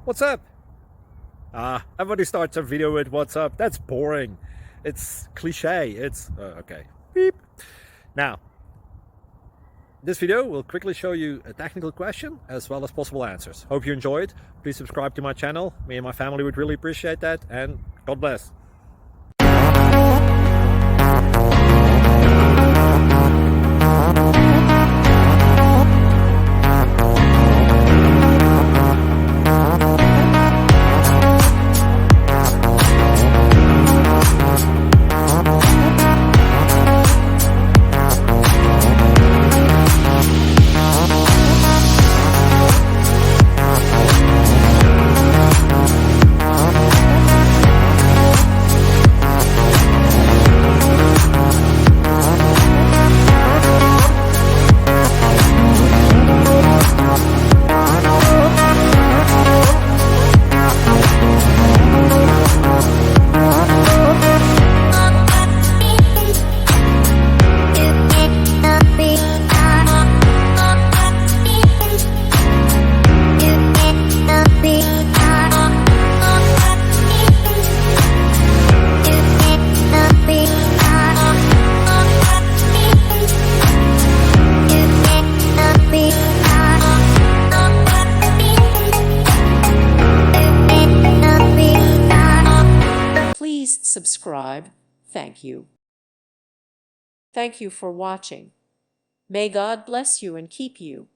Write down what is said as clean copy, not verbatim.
What's up? Everybody starts a video with what's up. That's boring. It's cliche. It's okay. Beep. Now, this video will quickly show you a technical question as well as possible answers. Hope you enjoyed. Please subscribe to my channel. Me and my family would really appreciate that. And God bless. Please subscribe. Thank you. Thank you for watching. May God bless you and keep you.